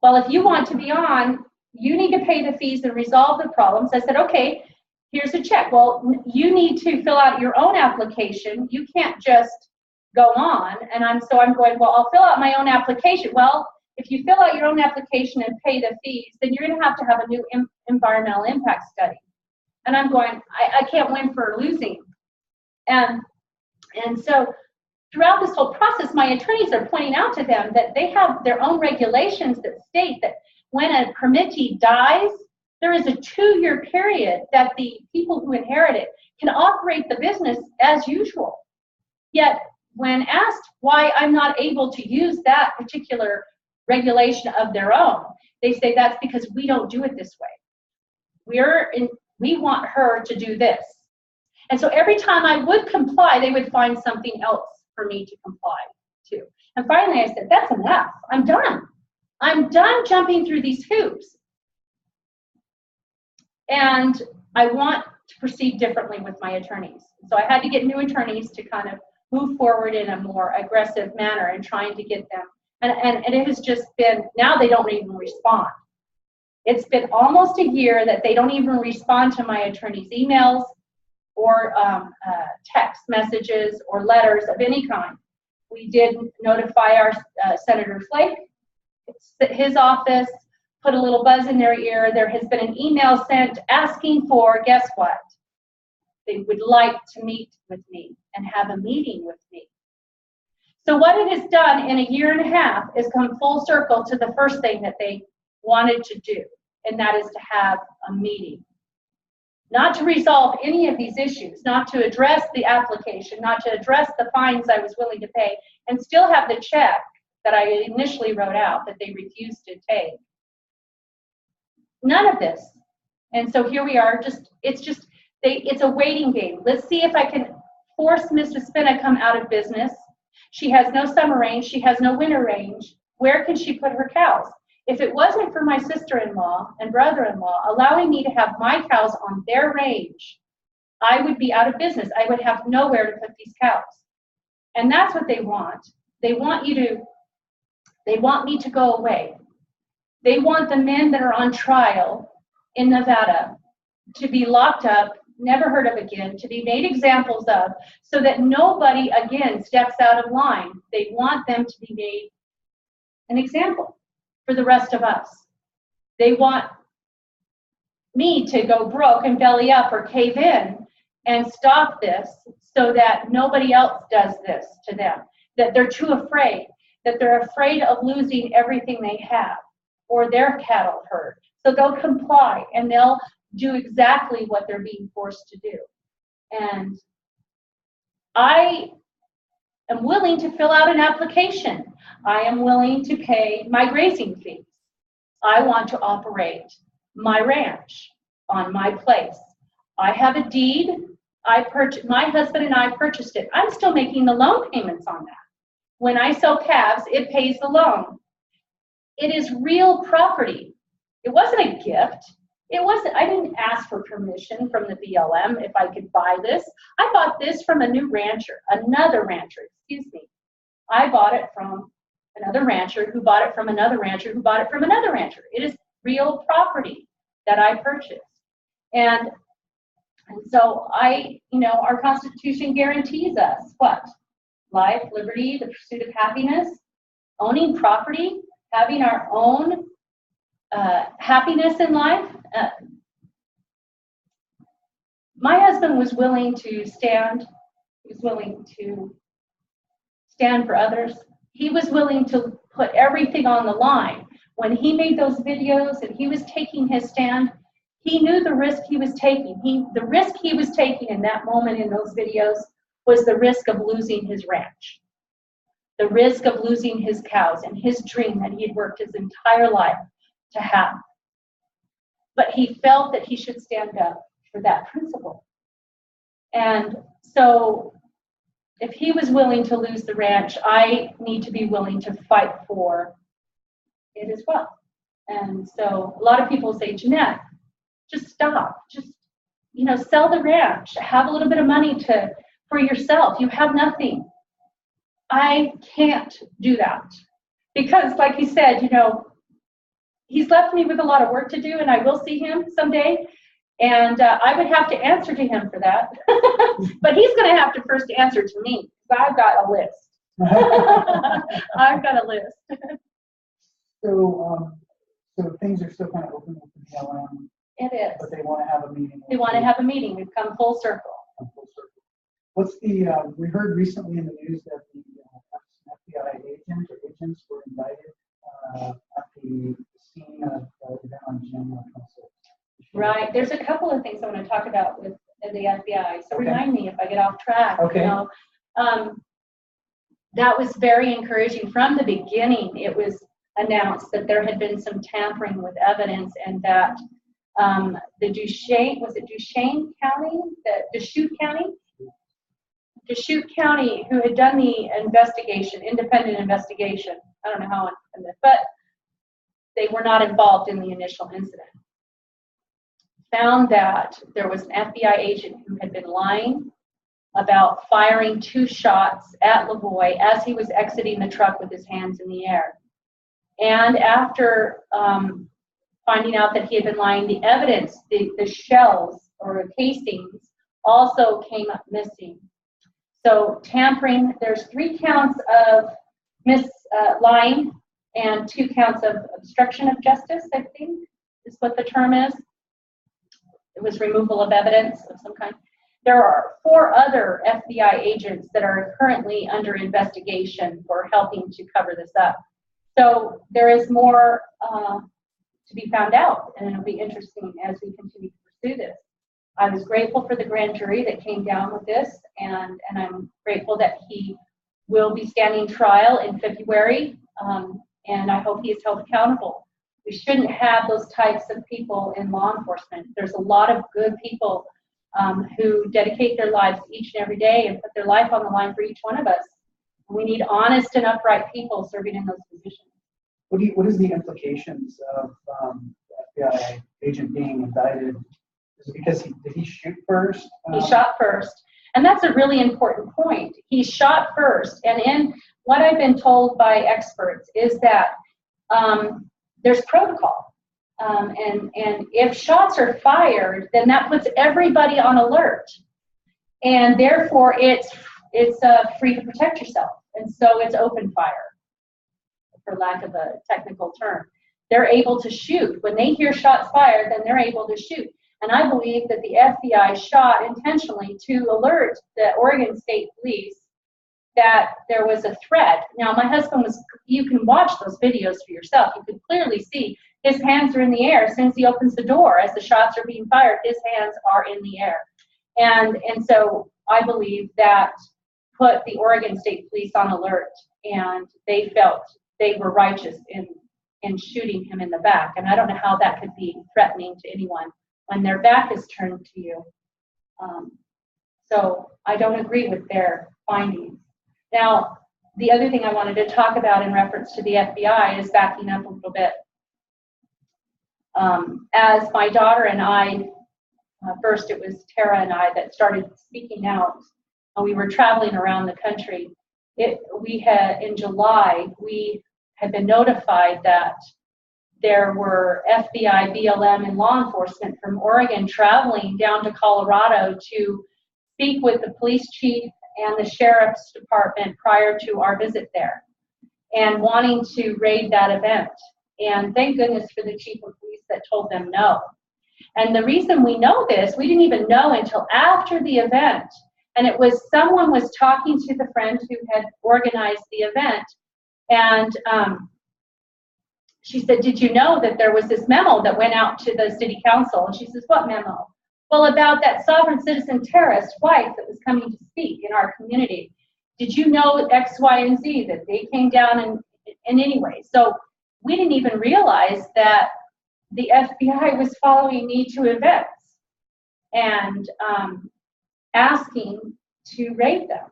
Well, if you want to be on, you need to pay the fees and resolve the problems. I said, okay, here's a check. Well, you need to fill out your own application. You can't just go on. And I'm going, well, I'll fill out my own application. Well, if you fill out your own application and pay the fees, then you're going to have a new environmental impact study. And I'm going, I can't win for losing. And so throughout this whole process, my attorneys are pointing out to them that they have their own regulations that state that when a permittee dies, there is a 2-year period that the people who inherit it can operate the business as usual. Yet, when asked why I'm not able to use that particular regulation of their own, they say that's because we don't do it this way. We want her to do this. And so every time I would comply, they would find something else for me to comply to. And finally I said, that's enough. I'm done. I'm done jumping through these hoops. And I want to proceed differently with my attorneys. So I had to get new attorneys to kind of move forward in a more aggressive manner and trying to get them. And it has just been, now they don't even respond. It's been almost a year that they don't even respond to my attorney's emails or text messages or letters of any kind. We did notify our Senator Flake, his office, put a little buzz in their ear. There has been an email sent asking for, guess what? They would like to meet with me and have a meeting with me. So what it has done in a year and a half is come full circle to the first thing that they wanted to do, and that is to have a meeting. Not to resolve any of these issues, not to address the application, not to address the fines I was willing to pay, and still have the check that I initially wrote out that they refused to take. None of this. And so here we are, it's a waiting game. Let's see if I can force Mrs. Finicum out of business. She has no summer range, she has no winter range. Where can she put her cows? If it wasn't for my sister-in-law and brother-in-law allowing me to have my cows on their range, I would be out of business. I would have nowhere to put these cows. And that's what they want. They want me to go away. They want the men that are on trial in Nevada to be locked up, never heard of again, to be made examples of, so that nobody again steps out of line. They want them to be made an example for the rest of us. They want me to go broke and belly up or cave in and stop this so that nobody else does this to them, that they're too afraid, that they're afraid of losing everything they have or their cattle herd. So they'll comply and they'll do exactly what they're being forced to do. And I am willing to fill out an application. I am willing to pay my grazing fees. I want to operate my ranch on my place. I have a deed. My husband and I purchased it. I'm still making the loan payments on that. When I sell calves, it pays the loan. It is real property. It wasn't a gift. I didn't ask for permission from the BLM if I could buy this. I bought this from another rancher, excuse me. I bought it from another rancher who bought it from another rancher who bought it from another rancher. It is real property that I purchased. And so our Constitution guarantees us what? Life, liberty, the pursuit of happiness, owning property, having our own happiness in life. My husband was willing to stand. He was willing to stand for others. He was willing to put everything on the line. When he made those videos and he was taking his stand, he knew the risk he was taking. The risk he was taking in that moment in those videos was the risk of losing his ranch. the risk of losing his cows and his dream that he had worked his entire life to have. But he felt that he should stand up for that principle. And so if he was willing to lose the ranch, I need to be willing to fight for it as well. And so a lot of people say, Jeanette, just stop. Just, sell the ranch. Have a little bit of money for yourself. You have nothing. I can't do that. Because like he said, he's left me with a lot of work to do, and I will see him someday. And I would have to answer to him for that. But he's going to have to first answer to me, because I've got a list. I've got a list. So things are still kind of open with the BLM. It is. But they want to have a meeting. They want to have a meeting. We've come full circle. What's the, we heard recently in the news that the FBI agents were indicted at the scene of the event on January 26th. Right. There's a couple of things I want to talk about with the FBI. So remind me if I get off track. Okay. That was very encouraging. From the beginning, it was announced that there had been some tampering with evidence, and that the Deschutes County, who had done the investigation, independent investigation, I don't know how independent, but they were not involved in the initial incident, found that there was an FBI agent who had been lying about firing 2 shots at Lavoy as he was exiting the truck with his hands in the air. And after finding out that he had been lying, the evidence, the shells or casings also came up missing. So tampering, there's 3 counts of lying and 2 counts of obstruction of justice, I think is what the term is. It was removal of evidence of some kind. There are 4 other FBI agents that are currently under investigation for helping to cover this up. So there is more to be found out, and it'll be interesting as we continue to pursue this. I was grateful for the grand jury that came down with this, and I'm grateful that he will be standing trial in February, and I hope he is held accountable. We shouldn't have those types of people in law enforcement. There's a lot of good people who dedicate their lives each and every day and put their life on the line for each one of us. We need honest and upright people serving in those positions. What is the implications of the FBI agent being indicted? Is it because did he shoot first? He shot first. And that's a really important point. He shot first. And in what I've been told by experts is that there's protocol. And if shots are fired, then that puts everybody on alert. And therefore, it's free to protect yourself. And so it's open fire, for lack of a technical term. They're able to shoot. When they hear shots fired, then they're able to shoot. And I believe that the FBI shot intentionally to alert the Oregon State Police that there was a threat. Now, my husband you can watch those videos for yourself. You can clearly see his hands are in the air as soon as he opens the door. As the shots are being fired, his hands are in the air. And so I believe that put the Oregon State Police on alert, and they felt they were righteous in shooting him in the back. And I don't know how that could be threatening to anyone when their back is turned to you. So I don't agree with their findings. Now, the other thing I wanted to talk about in reference to the FBI is backing up a little bit. As my daughter and I, first it was Tara and I that started speaking out, and we were traveling around the country. In July, we had been notified that there were FBI, BLM, and law enforcement from Oregon traveling down to Colorado to speak with the police chief and the sheriff's department prior to our visit there, and wanting to raid that event. And thank goodness for the chief of police that told them no. And the reason we know this, we didn't even know until after the event. And it was someone was talking to the friend who had organized the event, and she said, "Did you know that there was this memo that went out to the city council?" And she says, "What memo?" "Well, about that sovereign citizen terrorist wife that was coming to speak in our community." did you know X, Y, and Z, that they came down and anyway. So we didn't even realize that the FBI was following me to events and asking to raid them.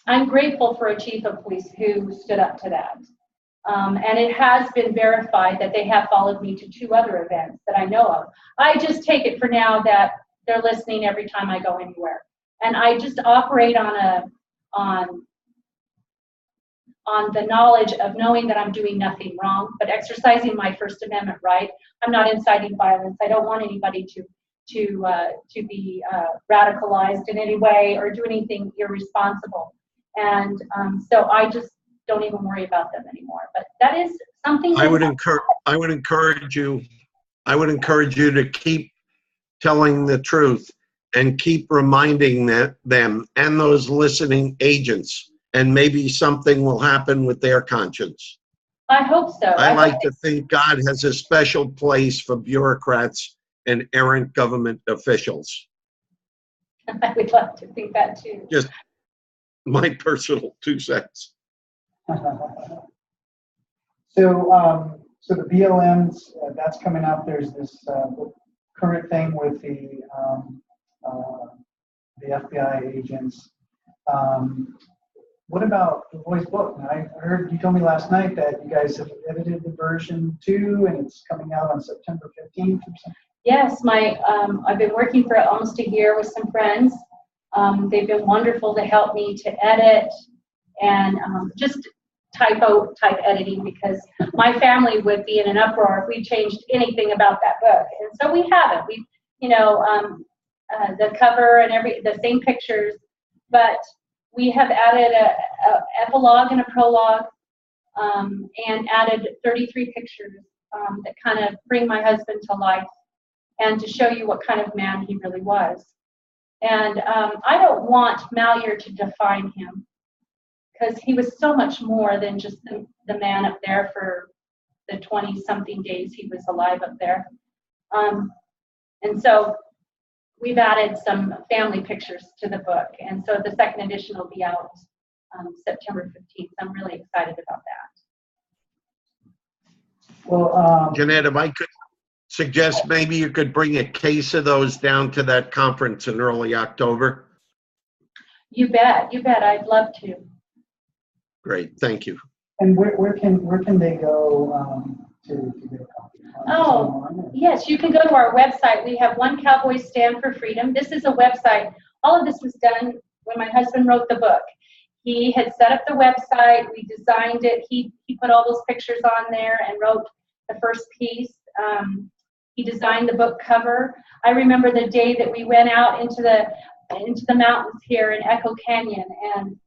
I'm grateful for a chief of police who stood up to that. And it has been verified that they have followed me to 2 other events that I know of. I just take it for now that they're listening every time I go anywhere. And I just operate on the knowledge of knowing that I'm doing nothing wrong, but exercising my First Amendment right. I'm not inciting violence. I don't want anybody to be radicalized in any way or do anything irresponsible. And so I just don't even worry about them anymore. But that is something. I would encourage you to keep telling the truth and keep reminding them and those listening agents, and maybe something will happen with their conscience. I hope so. I like to think God has a special place for bureaucrats and errant government officials. I would love to think that too. Just my personal 2 cents. So the BLMs, that's coming up. There's this current thing with the FBI agents. What about Lavoy's book? I heard you told me last night that you guys have edited the version 2 and it's coming out on September 15th or something. Yes, I've been working for almost a year with some friends. They've been wonderful to help me to edit and just type editing, because my family would be in an uproar if we changed anything about that book. And so we haven't. We, the cover and the same pictures, but we have added a epilogue and a prologue, and added 33 pictures that kind of bring my husband to life and to show you what kind of man he really was. And I don't want Malheur to define him, because he was so much more than just the man up there for the 20-something days he was alive up there. And so we've added some family pictures to the book. And so the second edition will be out September 15th. I'm really excited about that. Well, Jeanette, if I could suggest, maybe you could bring a case of those down to that conference in early October. You bet. I'd love to. Great, thank you. and where can they go to get a copy? Yes, you can go to our website. We have One Cowboy Stand for Freedom. This is a website. All of this was done when my husband wrote the book. He had set up the website. We designed it. He put all those pictures on there and wrote the first piece. He designed the book cover. I remember the day that we went out into the mountains here in Echo Canyon and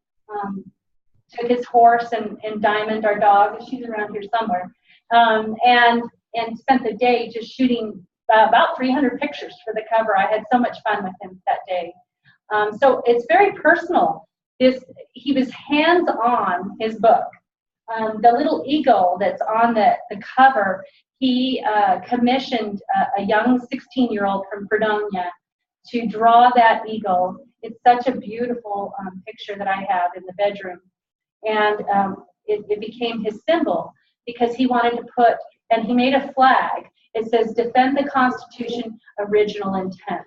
took his horse and Diamond, our dog, she's around here somewhere, and spent the day just shooting about 300 pictures for the cover. I had so much fun with him that day. So it's very personal. He was hands-on his book. The little eagle that's on the cover, he commissioned a young 16-year-old from Fredonia to draw that eagle. It's such a beautiful picture that I have in the bedroom. And it became his symbol because he wanted to put, and he made a flag. It says, "Defend the Constitution, original intent."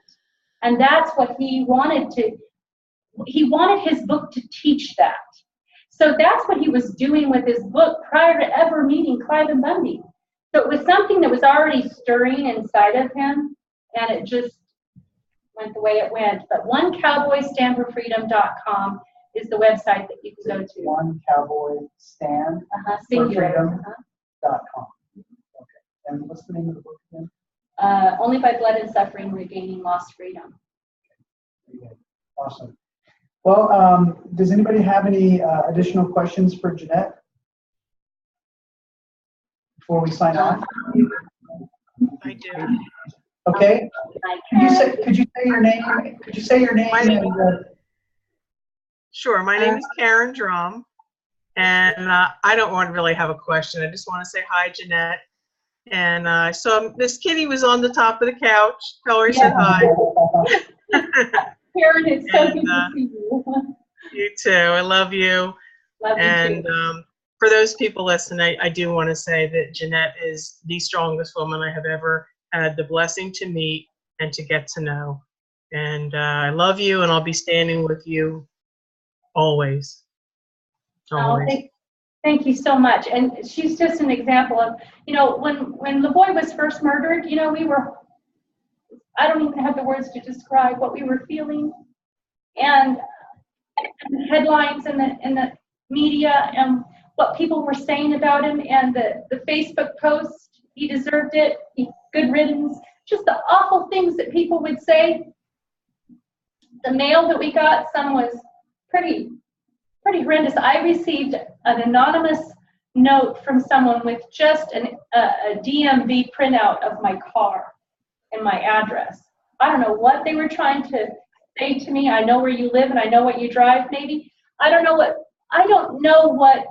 And that's what he wanted his book to teach that. So that's what he was doing with his book prior to ever meeting Cliven Bundy. So it was something that was already stirring inside of him, and it just went the way it went. But onecowboystandforfreedom.com is the website that you can go to. onecowboystandforfreedom.com. Okay. And what's the name of the book again? Only by Blood and Suffering, Regaining Lost Freedom. Okay. Awesome. Well, does anybody have any additional questions for Jeanette before we sign off? I do. Okay. Could you say your name? Could you say your name? Sure. My name is Karen Drum, and I don't want to really have a question. I just want to say hi, Jeanette. And I saw Miss Kitty was on the top of the couch. Tell her I said hi. Karen, it's so And, good to see you. You too. I love you. Love you And too. for those people listening, I do want to say that Jeanette is the strongest woman I have ever had the blessing to meet and to get to know. And I love you, and I'll be standing with you always. Oh, Always. thank you so much. And she's just an example of, you know, when Lavoy was first murdered, you know, I don't even have the words to describe what we were feeling. And the headlines in the media and what people were saying about him, and the Facebook post, he deserved it, good riddance, just the awful things that people would say. The mail that we got, some was pretty horrendous. I received an anonymous note from someone with just a DMV printout of my car and my address. I don't know what they were trying to say to me. I know where you live and I know what you drive, maybe. I don't know what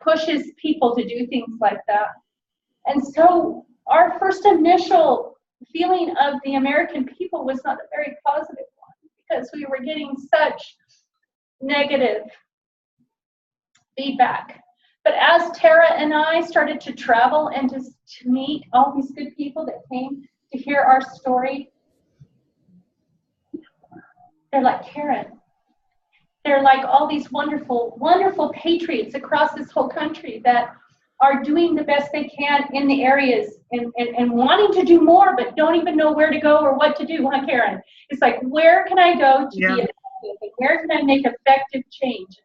pushes people to do things like that. And so our first initial feeling of the American people was not a very positive one, because we were getting such negative feedback. But as Tara and I started to travel and to meet all these good people that came to hear our story, they're like, Karen, they're like all these wonderful, wonderful patriots across this whole country that are doing the best they can in the areas and wanting to do more, but don't even know where to go or what to do, huh, Karen? It's like, where can I go to be effective? And where can I make effective change?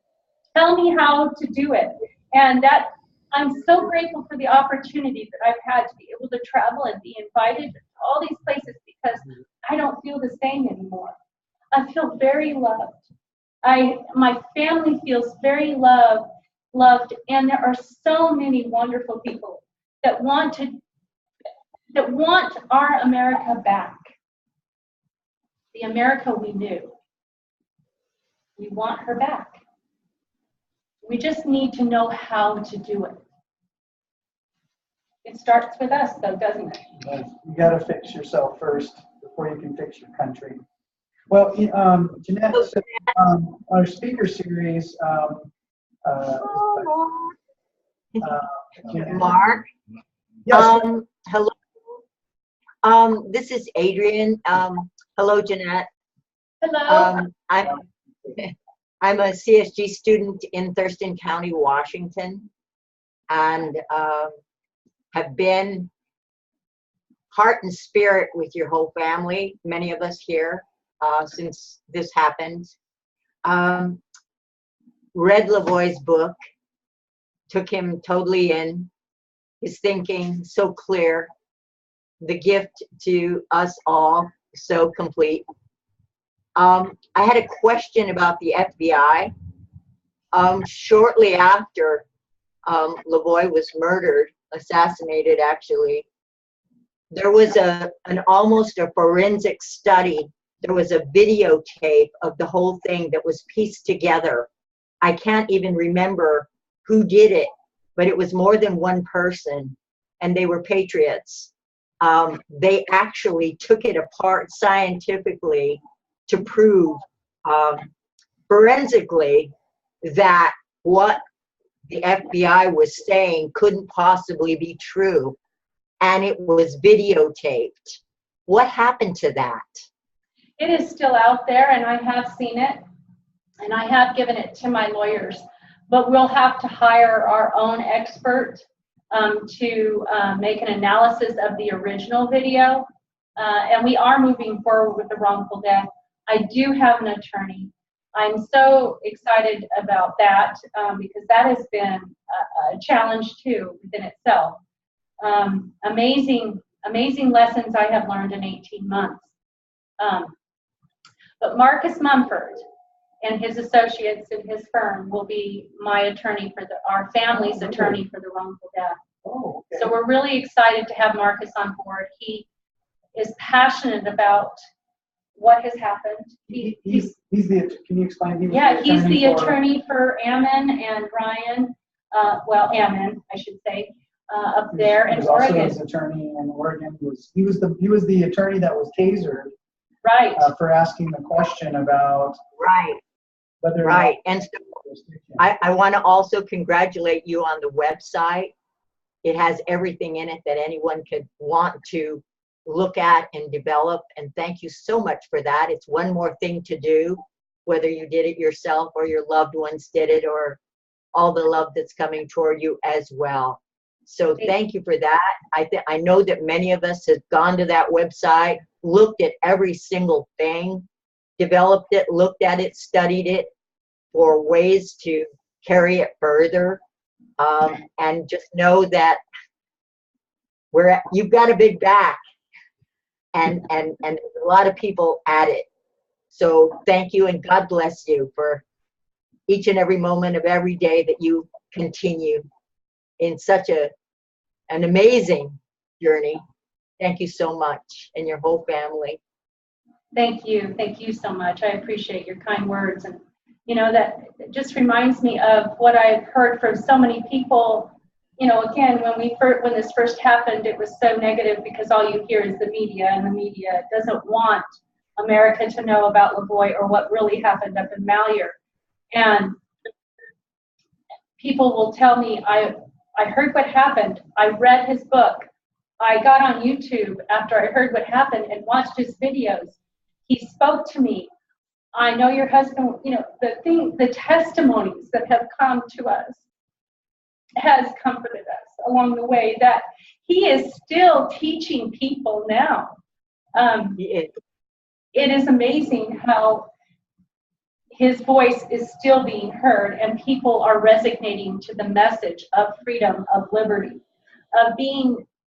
Tell me how to do it. And that, I'm so grateful for the opportunity that I've had to be able to travel and be invited to all these places, because I don't feel the same anymore. I feel very loved. My family feels very loved, and there are so many wonderful people that want our America back. The America we knew. We want her back. We just need to know how to do it. It starts with us, though, doesn't it? You got to fix yourself first before you can fix your country. Well, Jeanette, our speaker series. Mark. Yes. Hello. This is Adrian. Hello, Jeanette. Hello. I'm a CSG student in Thurston County, Washington, and have been heart and spirit with your whole family, many of us here, since this happened. Read Lavoy's book, took him totally in, his thinking so clear, the gift to us all so complete. I had a question about the FBI. Shortly after Lavoy was murdered, assassinated actually, there was almost a forensic study. There was a videotape of the whole thing that was pieced together. I can't even remember who did it, but it was more than one person, and they were patriots. They actually took it apart scientifically to prove forensically that what the FBI was saying couldn't possibly be true, and it was videotaped. What happened to that? It is still out there, and I have seen it, and I have given it to my lawyers, but we'll have to hire our own expert to make an analysis of the original video, and we are moving forward with the wrongful death. I do have an attorney. I'm so excited about that because that has been a challenge too within itself. Amazing lessons I have learned in 18 months. But Marcus Mumford and his associates in his firm will be my attorney for our family's attorney for the wrongful death. Oh, okay. So we're really excited to have Marcus on board. He is passionate about what has happened. He's the. Can you explain? He's the attorney for Ammon and Ryan. Ammon, I should say, up there in Oregon. Also his attorney in Oregon. He was the attorney that was tasered Right. for asking the question about Right, whether or right. not And so I want to also congratulate you on the website. It has everything in it that anyone could want to look at and develop. And thank you so much for that. It's one more thing to do, whether you did it yourself or your loved ones did it, or all the love that's coming toward you as well. So thank you for that. I know that many of us have gone to that website, looked at every single thing, developed it, looked at it, studied it for ways to carry it further. And just know that you've got a big back, and there's a lot of people at it. So thank you, and God bless you for each and every moment of every day that you continue in such an amazing journey. Thank you so much, and your whole family. Thank you. Thank you so much. I appreciate your kind words. And, you know, that just reminds me of what I've heard from so many people. You know, again, when this first happened, it was so negative because all you hear is the media, and the media doesn't want America to know about Lavoy or what really happened up in Malheur. And people will tell me, I heard what happened. I read his book. I got on YouTube after I heard what happened and watched his videos. He spoke to me. I know your husband, you know, the testimonies that have come to us has comforted us along the way, that he is still teaching people now. It is amazing how his voice is still being heard, and people are resonating to the message of freedom, of liberty, of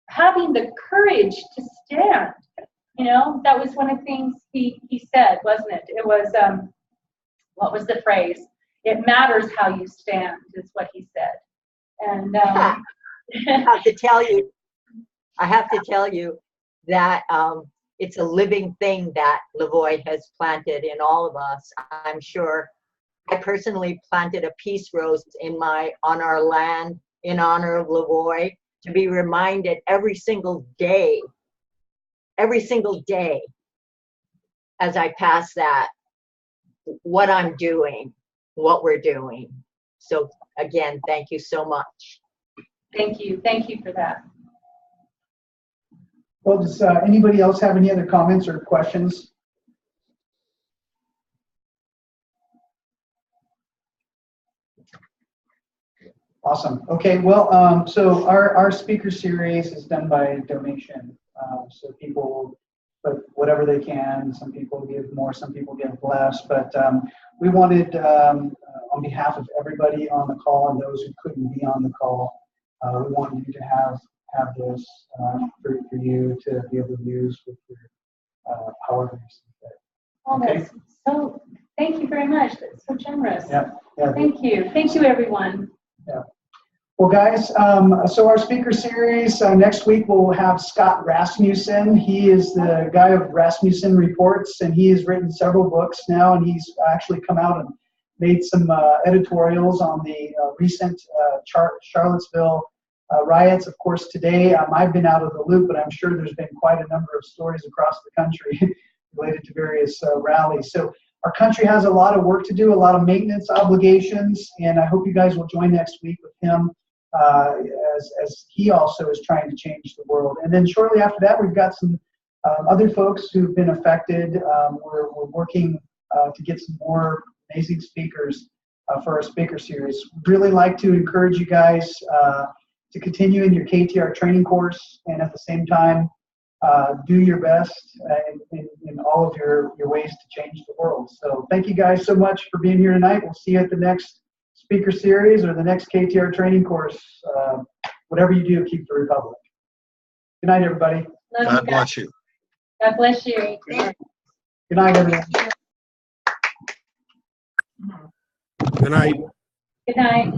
having the courage to stand. You know, that was one of the things he said, wasn't it? It was, what was the phrase? It matters how you stand, is what he said. And I have to tell you that it's a living thing that Lavoy has planted in all of us. I'm sure I personally planted a peace rose on our land in honor of Lavoy, to be reminded every single day as I pass that, what I'm doing, what we're doing. So again, thank you so much. Thank you for that. Well, does anybody else have any other comments or questions? Awesome. Okay, well, so our speaker series is done by donation. So people put whatever they can. Some people give more, some people give less. But we wanted, on behalf of everybody on the call and those who couldn't be on the call, we wanted you to have this for you to be able to use with your however you see fit. Oh, Okay. that's so, thank you very much. That's so generous. Yeah. Thank you everyone. Yeah. Well, guys, so our speaker series, next week we'll have Scott Rasmussen. He is the guy of Rasmussen Reports, and he has written several books now, and he's actually come out and made some editorials on the recent Charlottesville riots. Of course, today I've been out of the loop, but I'm sure there's been quite a number of stories across the country related to various rallies. So our country has a lot of work to do, a lot of maintenance obligations, and I hope you guys will join next week with him as he also is trying to change the world. And then shortly after that, we've got some other folks who've been affected. We're working to get some more amazing speakers for our speaker series. Really like to encourage you guys to continue in your KTR training course, and at the same time, do your best in all of your ways to change the world. So thank you guys so much for being here tonight. We'll see you at the next speaker series or the next KTR training course. Whatever you do, keep the Republic. Good night, everybody. God bless you. God bless you. Good night, everyone. Good night. Good night.